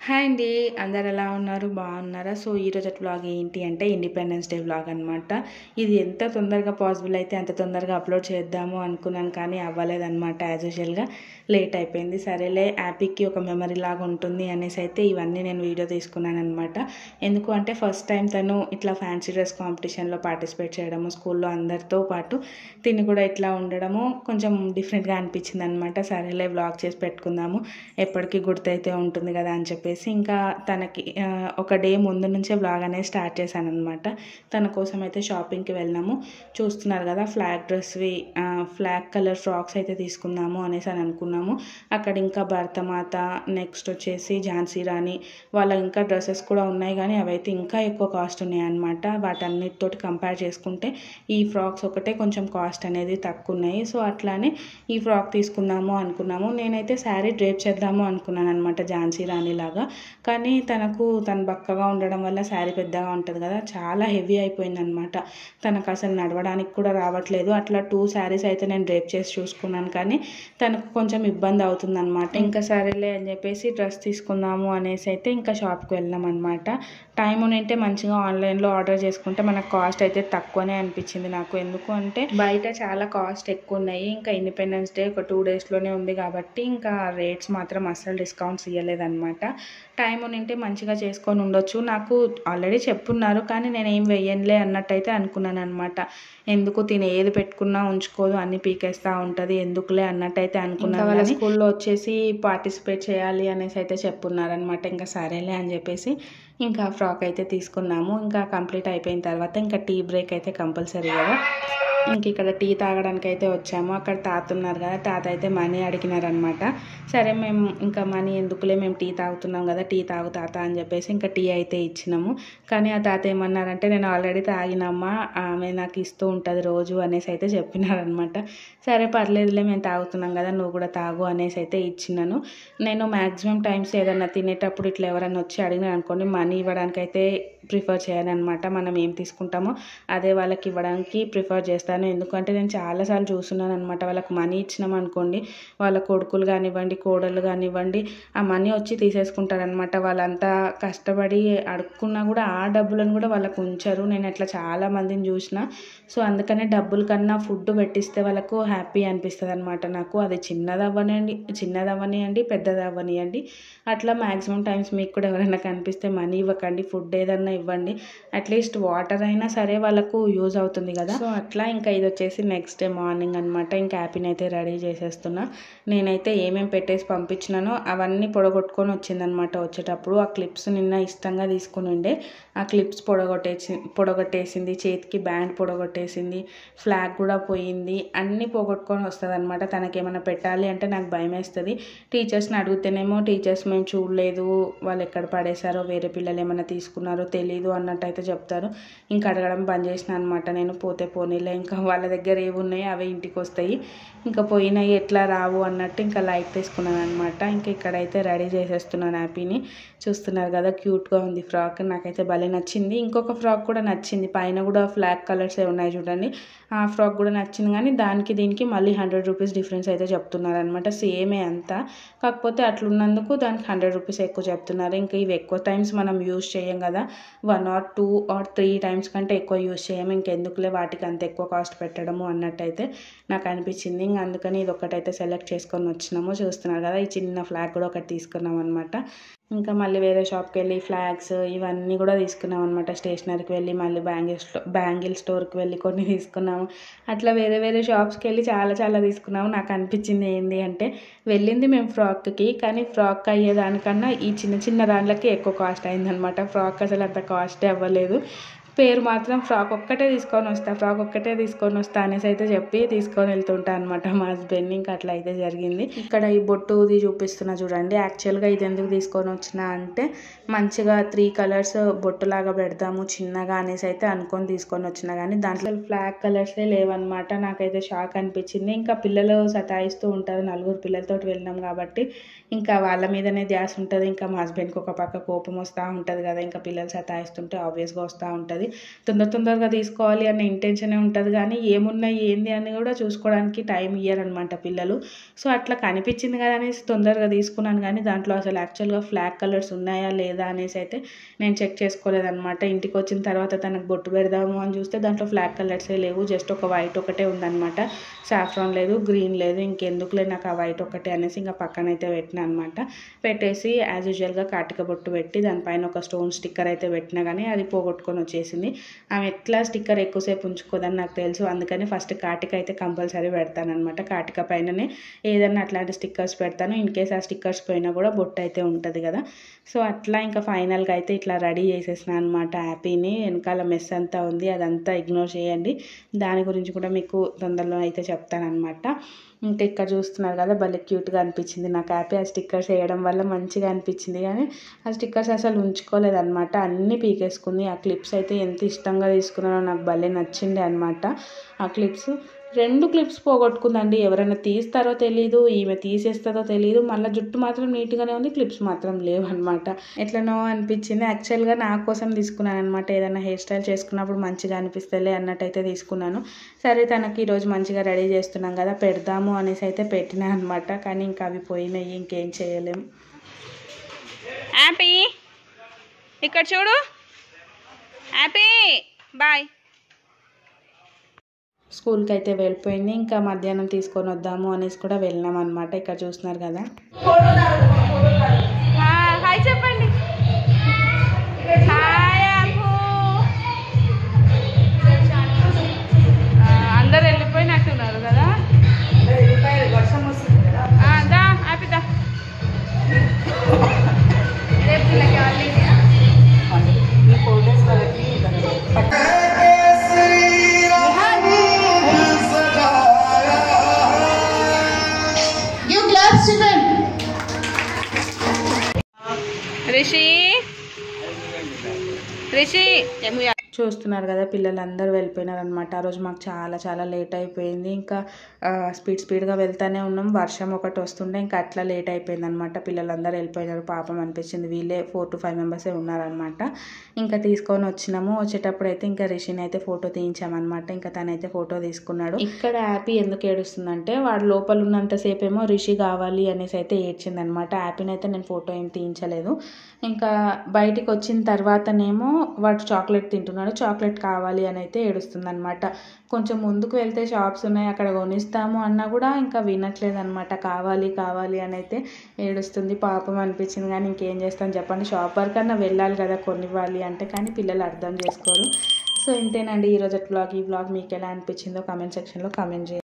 Hi అండి. అందరు ఎలా ఉన్నారు? బాగున్నారా? సో ఈరోజటి వ్లాగ్ ఏంటి అంటే ఇండిపెండెన్స్ డే వ్లాగ్ అనమాట. ఇది ఎంత తొందరగా పాసిబుల్ అయితే అంత తొందరగా అప్లోడ్ చేద్దాము అనుకున్నాను, కానీ అవ్వలేదన్నమాట. యాజ్ యూజువల్గా లేట్ అయిపోయింది. సరేలే, హ్యాపీకి ఒక మెమరీ లాగా ఉంటుంది అనేసి అయితే ఇవన్నీ నేను వీడియో తీసుకున్నాను అనమాట. ఎందుకు అంటే ఫస్ట్ టైం తను ఇట్లా ఫ్యాన్సీ డ్రెస్ కాంపిటీషన్లో పార్టిసిపేట్ చేయడము, స్కూల్లో అందరితో పాటు తిని కూడా ఇట్లా ఉండడము కొంచెం డిఫరెంట్గా అనిపించింది అనమాట. సరేలే వ్లాగ్ చేసి పెట్టుకుందాము, ఎప్పటికీ గుర్తయితే ఉంటుంది కదా అని చెప్పేసి ఇంకా తనకి ఒక డే ముందు నుంచే వ్లాగ్ అనేది స్టార్ట్ చేశాను అనమాట. తన కోసం అయితే షాపింగ్కి వెళ్ళాము. చూస్తున్నారు కదా, ఫ్లాగ్ కలర్ ఫ్రాక్స్ అయితే తీసుకుందాము అనేసి అని అనుకున్నాము. అక్కడ ఇంకా భరతమాత, నెక్స్ట్ వచ్చేసి ఝాన్సీ రాణి వాళ్ళ ఇంకా డ్రెస్సెస్ కూడా ఉన్నాయి, కానీ అవైతే ఇంకా ఎక్కువ కాస్ట్ ఉన్నాయి అనమాట. వాటన్నిటితోటి కంపేర్ చేసుకుంటే ఈ ఫ్రాక్స్ ఒకటే కొంచెం కాస్ట్ అనేది తక్కువ ఉన్నాయి. సో అట్లానే ఈ ఫ్రాక్ తీసుకుందాము అనుకున్నాము. నేనైతే శారీ డ్రేప్ చేద్దాము అనుకున్నాను అనమాట, ఝాన్సీ రాణి లాగా. కానీ తను బక్కగా ఉండడం వల్ల శారీ పెద్దగా ఉంటుంది కదా, చాలా హెవీ అయిపోయింది అనమాట. తనకు అసలు నడవడానికి కూడా రావట్లేదు. అట్లా 2 శారీస్ అయితే నేను డ్రేప్ చేసి చూసుకున్నాను, కానీ తనకు కొంచెం ఇబ్బంది అవుతుంది అనమాట. ఇంకా సరేలే అని చెప్పేసి డ్రెస్ తీసుకుందాము అనేసి అయితే ఇంకా షాప్కి వెళ్ళాం అనమాట. టైం ఉంటే మంచిగా ఆన్లైన్లో ఆర్డర్ చేసుకుంటే మనకు కాస్ట్ అయితే తక్కువనే అనిపించింది నాకు. ఎందుకు అంటే బయట చాలా కాస్ట్ ఎక్కువ ఉన్నాయి. ఇంకా ఇండిపెండెన్స్ డే ఒక 2 డేస్లోనే ఉంది కాబట్టి ఇంకా రేట్స్ మాత్రం అస్సలు డిస్కౌంట్స్ ఇవ్వలేదన్నమాట. టైం ఉంటే మంచిగా చేసుకొని ఉండొచ్చు. నాకు ఆల్రెడీ చెప్పున్నారు, కానీ నేను ఏం వెయ్యనులే అన్నట్టయితే అనుకున్నాను అనమాట. ఎందుకు తిని ఏది పెట్టుకున్నా ఉంచుకోదు, అన్ని పీకేస్తూ ఉంటుంది, ఎందుకులే అన్నట్టయితే అనుకున్నాను. వాళ్ళ స్కూల్లో వచ్చేసి పార్టిసిపేట్ చేయాలి అనేసి అయితే చెప్పున్నారనమాట. ఇంకా సరేలే అని చెప్పేసి ఇంకా ఫ్రాక్ అయితే తీసుకున్నాము. ఇంకా కంప్లీట్ అయిపోయిన తర్వాత ఇంకా టీ బ్రేక్ అయితే కంపల్సరీ కదా. ఇంక ఇక్కడ టీ తాగడానికి అయితే వచ్చాము. అక్కడ తాత ఉన్నారు కదా, తాత అయితే మనీ అడిగినారనమాట. సరే మేము ఇంకా మనీ ఎందుకులే, మేము టీ తాగుతున్నాం కదా, టీ తాగు తాత అని చెప్పేసి ఇంకా టీ అయితే ఇచ్చినాము. కానీ ఆ తాత ఏమన్నారంటే, నేను ఆల్రెడీ తాగినమ్మా, ఆమె నాకు ఇస్తూ ఉంటుంది రోజు అనేసి అయితే చెప్పినారనమాట. సరే పర్లేదులే, మేము తాగుతున్నాం కదా, నువ్వు కూడా తాగు అనేసి అయితే ఇచ్చినాను. నేను మ్యాక్సిమం టైమ్స్ ఏదన్నా తినేటప్పుడు ఇట్లా ఎవరైనా వచ్చి అడిగినారు అనుకోండి, మనీ ఇవ్వడానికి అయితే ప్రిఫర్ చేయను అనమాట. మనం ఏం తీసుకుంటామో అదే వాళ్ళకి ఇవ్వడానికి ప్రిఫర్ చేస్తాను. ఎందుకంటే నేను చాలాసార్లు చూస్తున్నాను అనమాట. వాళ్ళకి మనీ ఇచ్చినాం అనుకోండి, వాళ్ళ కొడుకులు కానివ్వండి, కోడళ్ళు కానివ్వండి, ఆ మనీ వచ్చి తీసేసుకుంటారనమాట. వాళ్ళంతా కష్టపడి అడుక్కున్నా కూడా ఆ డబ్బులను కూడా వాళ్ళకు ఉంచరు. నేను అట్లా చాలా మందిని చూసిన. సో అందుకనే డబ్బుల కన్నా ఫుడ్ పెట్టిస్తే వాళ్ళకు హ్యాపీ అనిపిస్తుంది అనమాట. నాకు అది చిన్నదవ్వనియండి పెద్దదవ్వనియండి, అట్లా మ్యాక్సిమం టైమ్స్ మీకు కూడా ఎవరైనా కనిపిస్తే మనీ ఇవ్వకండి, ఫుడ్ ఏదన్నా ఇవ్వండి. అట్లీస్ట్ వాటర్ అయినా సరే వాళ్ళకు యూజ్ అవుతుంది కదా. సో అట్లా ఇంకా ఇది వచ్చేసి నెక్స్ట్ డే మార్నింగ్ అనమాట. ఇంకా హ్యాపీని అయితే రెడీ చేసేస్తున్నా. నేనైతే ఏమేమి పెట్టేసి పంపించినానో అవన్నీ పొడగొట్టుకొని వచ్చిందనమాట. వచ్చేటప్పుడు ఆ క్లిప్స్ నిన్న ఇష్టంగా తీసుకుని ఉండే, ఆ క్లిప్స్ పొడగొట్టేసింది, చేతికి బ్యాండ్ పొడగొట్టేసింది, ఫ్లాగ్ కూడా పోయింది, అన్నీ పోగొట్టుకొని వస్తుంది అనమాట. తనకేమైనా పెట్టాలి అంటే నాకు భయం వేస్తుంది. టీచర్స్ని అడిగితేనేమో టీచర్స్ మేము చూడలేదు, వాళ్ళు ఎక్కడ పడేశారో, వేరే పిల్లలు ఏమైనా తీసుకున్నారో తెలీదు అన్నట్టు అయితే చెప్తారు. ఇంకా అడగడం బంద్ చేసిన అనమాట. నేను పోతే పోనీలే, ఇంకా వాళ్ళ దగ్గర ఏవి ఉన్నాయో అవే ఇంటికి వస్తాయి, ఇంకా పోయినాయి ఎట్లా రావు అన్నట్టు ఇంకా లైట్ తీసుకున్నాను అనమాట. ఇంకా ఇక్కడైతే రెడీ చేసేస్తున్నాను హ్యాపీని. చూస్తున్నారు కదా, క్యూట్గా ఉంది ఫ్రాక్, నాకైతే భలే నచ్చింది. ఇంకొక ఫ్రాక్ కూడా నచ్చింది, పైన కూడా ఫ్లాగ్ కలర్స్ ఉన్నాయి చూడండి, ఆ ఫ్రాక్ కూడా నచ్చింది. కానీ దానికి దీనికి మళ్ళీ 100 రూపీస్ డిఫరెన్స్ అయితే చెప్తున్నారు అనమాట. సేమే అంతా, కాకపోతే అట్లున్నందుకు దానికి 100 రూపీస్ ఎక్కువ చెప్తున్నారు. ఇంకా ఇవి ఎక్కువ టైమ్స్ మనం యూజ్ చేయం కదా, 1 or 2 or 3 టైమ్స్ కంటే ఎక్కువ యూజ్ చేయము. ఇంకెందుకులే వాటికి అంత ఎక్కువ కాస్ట్ పెట్టడము అన్నట్టయితే నాకు అనిపించింది. ఇంక అందుకని ఇది ఒకటైతే సెలెక్ట్ చేసుకొని వచ్చినాము. చూస్తున్నారు కదా, ఈ చిన్న ఫ్లాగ్ కూడా ఒకటి తీసుకున్నాం అనమాట. ఇంకా మళ్ళీ వేరే షాప్కి వెళ్ళి ఫ్లాగ్స్ ఇవన్నీ కూడా తీసుకున్నాం అనమాట. స్టేషనరీకి వెళ్ళి మళ్ళీ బ్యాంగిల్ స్టోర్కి వెళ్ళి కొన్ని తీసుకున్నాము. అట్లా వేరే వేరే షాప్స్కి వెళ్ళి చాలా తీసుకున్నాము. నాకు అనిపించింది ఏంటి అంటే, వెళ్ళింది మేము ఫ్రాక్కి, కానీ ఫ్రాక్ అయ్యేదానికన్నా ఈ చిన్న దాంట్లకి ఎక్కువ కాస్ట్ అయిందనమాట. ఫ్రాక్ అసలు అంత కాస్టే అవ్వలేదు. పేరు మాత్రం ఫ్రాక్ ఒక్కటే తీసుకొని వస్తా అనేసి అయితే చెప్పి తీసుకొని వెళ్తుంటా అనమాట మా హస్బెండ్ని. ఇంకా అట్లా అయితే జరిగింది. ఇక్కడ ఈ బొట్టుది చూపిస్తున్నా చూడండి. యాక్చువల్గా ఇది ఎందుకు తీసుకొని వచ్చిన అంటే, మంచిగా 3 కలర్స్ బొట్టులాగా పెడదాము చిన్నగా అనేసి అయితే అనుకొని తీసుకొని వచ్చిన, కానీ దాంట్లో ఫ్లాగ్ కలర్సే లేవన్నమాట. నాకైతే షాక్ అనిపించింది. ఇంకా పిల్లలు సతాయిస్తూ ఉంటారు, 4 పిల్లలతో వెళ్ళినాం కాబట్టి ఇంకా వాళ్ళ మీదనే ధ్యాస ఉంటుంది. ఇంకా మా హస్బెండ్కి ఒక పక్క కోపం వస్తూ ఉంటుంది కదా, ఇంకా పిల్లలు సతాయిస్తుంటే ఆబ్వియస్గా వస్తూ ఉంటుంది. ఉంటుంది. తొందరగా తీసుకోవాలి అనే ఇంటెన్షనే ఉంటుంది కానీ ఏమున్నాయి ఏంది అని కూడా చూసుకోవడానికి టైం ఇయ్యరనమాట పిల్లలు. సో అట్లా కనిపించింది కదా అనేసి తొందరగా తీసుకున్నాను కానీ దాంట్లో అసలు యాక్చువల్గా ఫ్లాగ్ కలర్స్ ఉన్నాయా లేదా అనేసి అయితే నేను చెక్ చేసుకోలేదన్నమాట. ఇంటికి వచ్చిన తర్వాత తనకు బొట్టు పెడదాము అని చూస్తే దాంట్లో ఫ్లాగ్ కలర్సే లేవు, జస్ట్ ఒక వైట్ ఒకటే ఉందన్నమాట. సాఫ్రాన్ లేదు, గ్రీన్ లేదు. ఇంకెందుకులే నాకు ఆ వైట్ ఒకటే అనేసి ఇంకా పక్కన అయితే పెట్టినా అనమాట. పెట్టేసి యాజ్ యూజువల్గా కాటిక బొట్టు పెట్టి దానిపైన ఒక స్టోన్ స్టిక్కర్ అయితే పెట్టినా కానీ అది పోగొట్టుకొని వచ్చేసింది. ఆమె ఎట్లా స్టిక్కర్ ఎక్కువసేపు ఉంచుకోదని నాకు తెలుసు, అందుకని ఫస్ట్ కాటిక అయితే కంపల్సరీ పెడతాను అనమాట. కాటిక పైననే ఏదన్నా అట్లాంటి స్టిక్కర్స్ పెడతాను. ఇన్ కేస్ ఆ స్టిక్కర్స్ పోయినా కూడా బొట్టు అయితే ఉంటుంది కదా. సో అట్లా ఇంకా ఫైనల్గా అయితే ఇట్లా రెడీ చేసేసిన అనమాట హ్యాపీని. వెనకాల మెస్ అంతా ఉంది, అదంతా ఇగ్నోర్ చేయండి, దాని గురించి కూడా మీకు తొందరలో అయితే చెప్తానమాట. ఇంకా ఇక్కడ చూస్తున్నారు కదా భలే క్యూట్గా అనిపించింది నాకు హ్యాపీ. ఆ స్టిక్కర్స్ వేయడం వల్ల మంచిగా అనిపించింది కానీ ఆ స్టిక్కర్స్ అసలు ఉంచుకోలేదన్నమాట, అన్నీ పీకేసుకుంది. ఆ క్లిప్స్ అయితే ఎంత ఇష్టంగా తీసుకున్నానో నాకు భలే నచ్చింది అనమాట. ఆ క్లిప్స్ 2 క్లిప్స్ పోగొట్టుకుందండి. ఎవరైనా తీస్తారో తెలీదు, ఈమె తీసేస్తారో తెలీదు. మళ్ళీ జుట్టు మాత్రం నీట్గానే ఉంది, క్లిప్స్ మాత్రం లేవు అనమాట. ఎట్లనో అనిపించింది. యాక్చువల్గా నా కోసం తీసుకున్నాను అనమాట. ఏదైనా హెయిర్ స్టైల్ చేసుకున్నప్పుడు మంచిగా అనిపిస్తలే అన్నట్టయితే తీసుకున్నాను. సరే తనకి ఈరోజు మంచిగా రెడీ చేస్తున్నాం కదా పెడదాము అనేసి అయితే పెట్టినా అనమాట. కానీ ఇంకా అవి పోయినాయి, ఇంకేం చేయలేం. హ్యాపీ ఇక్కడ చూడు, హ్యాపీ బాయ్. స్కూల్కి అయితే వెళ్ళిపోయింది. ఇంకా మధ్యాహ్నం తీసుకొని వద్దాము అనేసి కూడా వెళ్ళినాం అనమాట. ఇక్కడ చూస్తున్నారు కదా. హాయ్ చెప్పండి. అందరు వెళ్ళిపోయినట్టున్నారు కదా. వర్షం వస్తుంది కదా. హ్యాపీదా రేపు వీళ్ళకి ఈ 4 days వరకు రిషి చూస్తున్నారు కదా పిల్లలందరూ వెళ్ళిపోయినారు అనమాట. ఆ రోజు మాకు చాలా లేట్ అయిపోయింది. ఇంకా స్పీడ్గా వెళ్తూనే ఉన్నాం. వర్షం ఒకటి వస్తుండే ఇంకా అట్లా లేట్ అయిపోయింది అనమాట. పిల్లలందరూ వెళ్ళిపోయినారు, పాపం అనిపించింది. వీళ్ళే 4 to 5 మెంబర్సే ఉన్నారనమాట. ఇంకా తీసుకొని వచ్చినాము. వచ్చేటప్పుడు అయితే ఇంకా రిషిని అయితే ఫోటో తీయించామన్నమాట. ఇంకా తనైతే ఫోటో తీసుకున్నాడు. ఇక్కడ హ్యాపీ ఎందుకు ఏడుస్తుందంటే వాడు లోపల ఉన్నంతసేపు ఏమో రిషి కావాలి అనేసి అయితే ఏడ్చిందనమాట. హ్యాపీని అయితే నేను ఫోటో ఏం తీయించలేదు. ఇంకా బయటికి వచ్చిన తర్వాతనేమో వాడు చాక్లెట్ తింటున్నాడు, చాక్లెట్ కావాలి అని అయితే ఏడుస్తుంది అనమాట. కొంచెం ముందుకు వెళ్తే షాప్స్ ఉన్నాయి, అక్కడ కొనిస్తాము అన్నా కూడా ఇంకా వినట్లేదు అనమాట. కావాలి అని అయితే ఏడుస్తుంది. పాపం అనిపించింది కానీ ఇంకేం చేస్తాను చెప్పండి, షాప్ వరకు అన్నా వెళ్ళాలి కదా కొనివ్వాలి అంటే. కానీ పిల్లలు అర్థం చేసుకోరు. సో ఇంతేనండి ఈరోజు వ్లాగ్. ఈ వ్లాగ్ మీకు ఎలా అనిపించిందో కామెంట్ సెక్షన్లో కామెంట్ చేయండి.